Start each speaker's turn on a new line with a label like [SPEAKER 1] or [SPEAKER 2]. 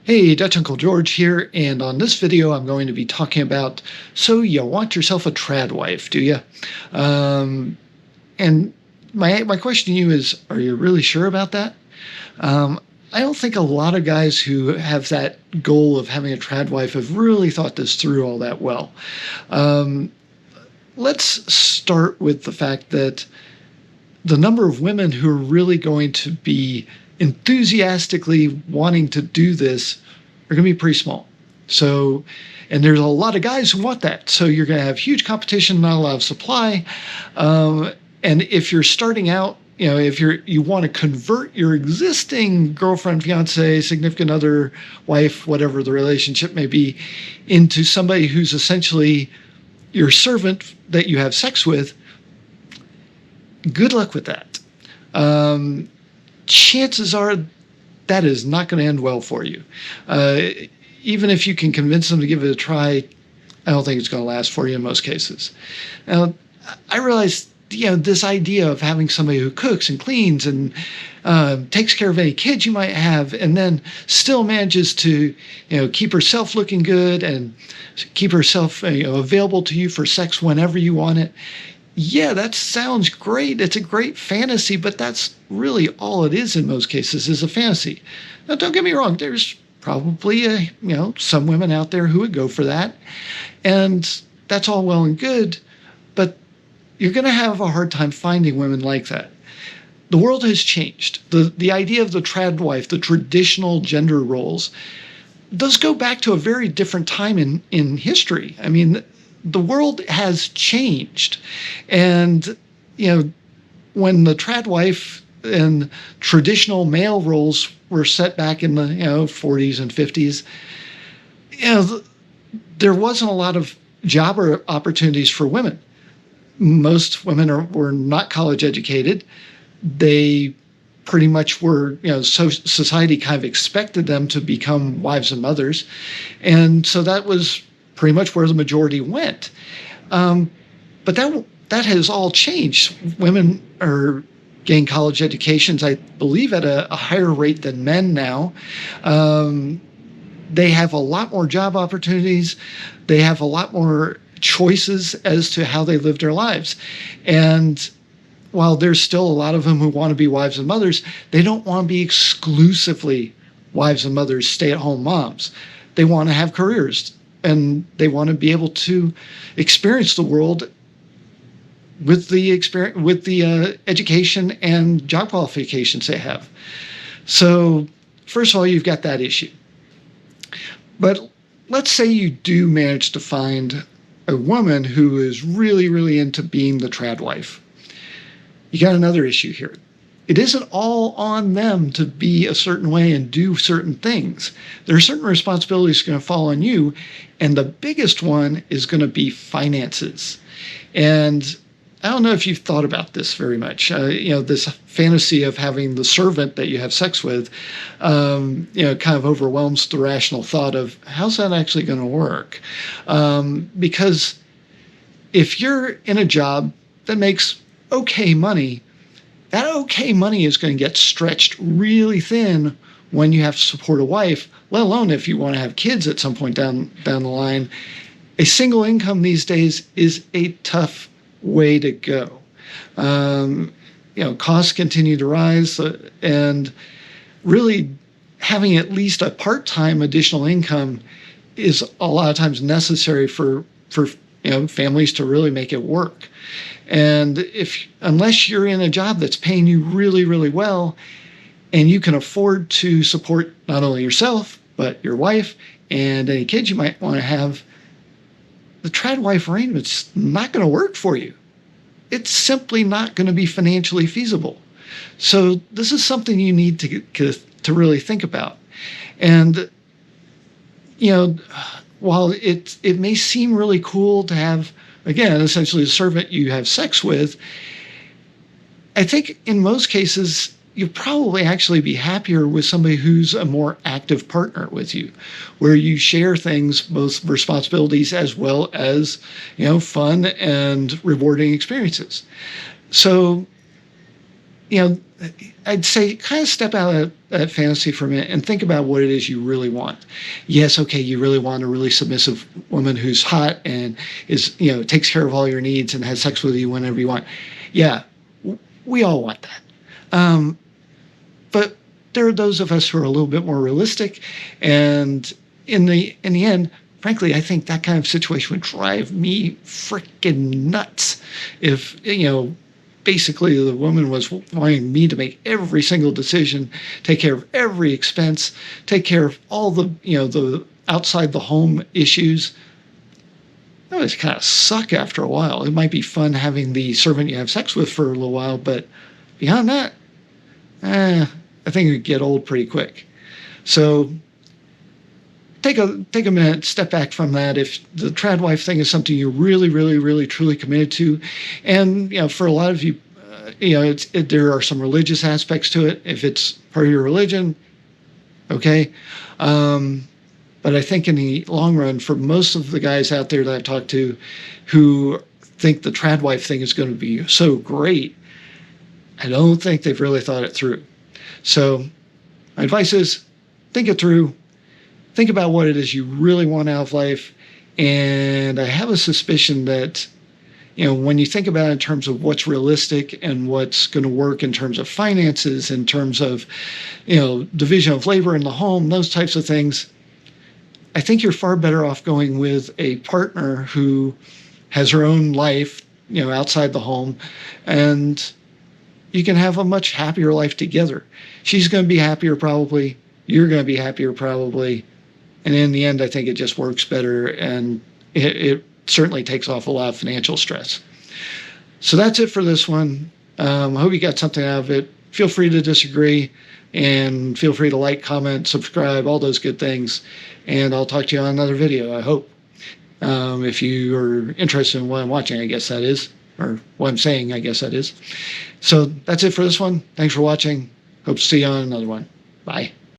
[SPEAKER 1] Hey, Dutch Uncle George here, and on this video I'm going to be talking about, so you want yourself a tradwife, do you? And my question to you is, are you really sure about that? I don't think a lot of guys who have that goal of having a tradwife have really thought this through all that well. Um, let's start with the fact that the number of women who are really going to be enthusiastically wanting to do this are going to be pretty small. So, and there's a lot of guys who want that. So you're going to have huge competition, not a lot of supply. And if you're starting out, if you want to convert your existing girlfriend, fiance, significant other, wife, whatever the relationship may be, into somebody who's essentially your servant that you have sex with, good luck with that. Chances are that is not going to end well for you. Even if you can convince them to give it a try, I don't think it's going to last for you in most cases. Now, I realize, this idea of having somebody who cooks and cleans and takes care of any kids you might have, and then still manages to, keep herself looking good and keep herself, available to you for sex whenever you want it. Yeah, that sounds great. It's a great fantasy, but that's really all it is in most cases, is a fantasy. Now, don't get me wrong. There's probably, some women out there who would go for that. And that's all well and good, but you're going to have a hard time finding women like that. The world has changed. The idea of the tradwife, the traditional gender roles, those go back to a very different time in history. I mean, the world has changed. And, when the tradwife and traditional male roles were set back in the, 40s and 50s, there wasn't a lot of job opportunities for women. Most women were not college educated. They pretty much were, so society kind of expected them to become wives and mothers. And so that was pretty much where the majority went. But that has all changed. Women are getting college educations, I believe, at a higher rate than men now. They have a lot more job opportunities. They have a lot more choices as to how they live their lives. And while there's still a lot of them who want to be wives and mothers, they don't want to be exclusively wives and mothers, stay-at-home moms. They want to have careers, and they want to be able to experience the world with the education and job qualifications they have. So, first of all, you've got that issue. But let's say you do manage to find a woman who is really, really into being the tradwife. You got another issue here. It isn't all on them to be a certain way and do certain things. There are certain responsibilities going to fall on you, and the biggest one is going to be finances. And I don't know if you've thought about this very much. This fantasy of having the servant that you have sex with, kind of overwhelms the rational thought of, how's that actually going to work? Because if you're in a job that makes okay money, that okay money is going to get stretched really thin when you have to support a wife, let alone if you want to have kids at some point down the line. A single income these days is a tough way to go. Costs continue to rise, and really having at least a part-time additional income is a lot of times necessary for families to really make it work. And unless you're in a job that's paying you really, really well, and you can afford to support not only yourself, but your wife and any kids you might want to have, the tradwife arrangement's not going to work for you. It's simply not going to be financially feasible. So this is something you need to really think about. And, while it may seem really cool to have, again, essentially a servant you have sex with, I think in most cases, you'll probably actually be happier with somebody who's a more active partner with you, where you share things, both responsibilities as well as, fun and rewarding experiences. So you know, I'd say kind of step out of that fantasy for a minute and think about what it is you really want. Yes, okay, you really want a really submissive woman who's hot and is, takes care of all your needs and has sex with you whenever you want. Yeah, we all want that. But there are those of us who are a little bit more realistic, and in the end, frankly, I think that kind of situation would drive me freaking nuts if, basically the woman was wanting me to make every single decision, take care of every expense, take care of all the, the outside the home issues. That would kind of suck after a while. It might be fun having the servant you have sex with for a little while, but beyond that, I think it would get old pretty quick. So take a minute, step back from that. If the Tradwife thing is something you're really, really, really, truly committed to, and for a lot of you, there are some religious aspects to it. If it's part of your religion, okay. But I think in the long run, for most of the guys out there that I've talked to who think the Tradwife thing is going to be so great, I don't think they've really thought it through. So my advice is think it through. Think about what it is you really want out of life. And I have a suspicion that, when you think about it in terms of what's realistic and what's going to work in terms of finances, in terms of, division of labor in the home, those types of things, I think you're far better off going with a partner who has her own life, outside the home, and you can have a much happier life together. She's going to be happier probably. You're going to be happier probably. And in the end, I think it just works better, and it certainly takes off a lot of financial stress. So that's it for this one. I hope you got something out of it. Feel free to disagree, and feel free to like, comment, subscribe, all those good things. And I'll talk to you on another video, I hope. If you are interested in what I'm watching, I guess that is, or what I'm saying, I guess that is. So that's it for this one. Thanks for watching. Hope to see you on another one. Bye.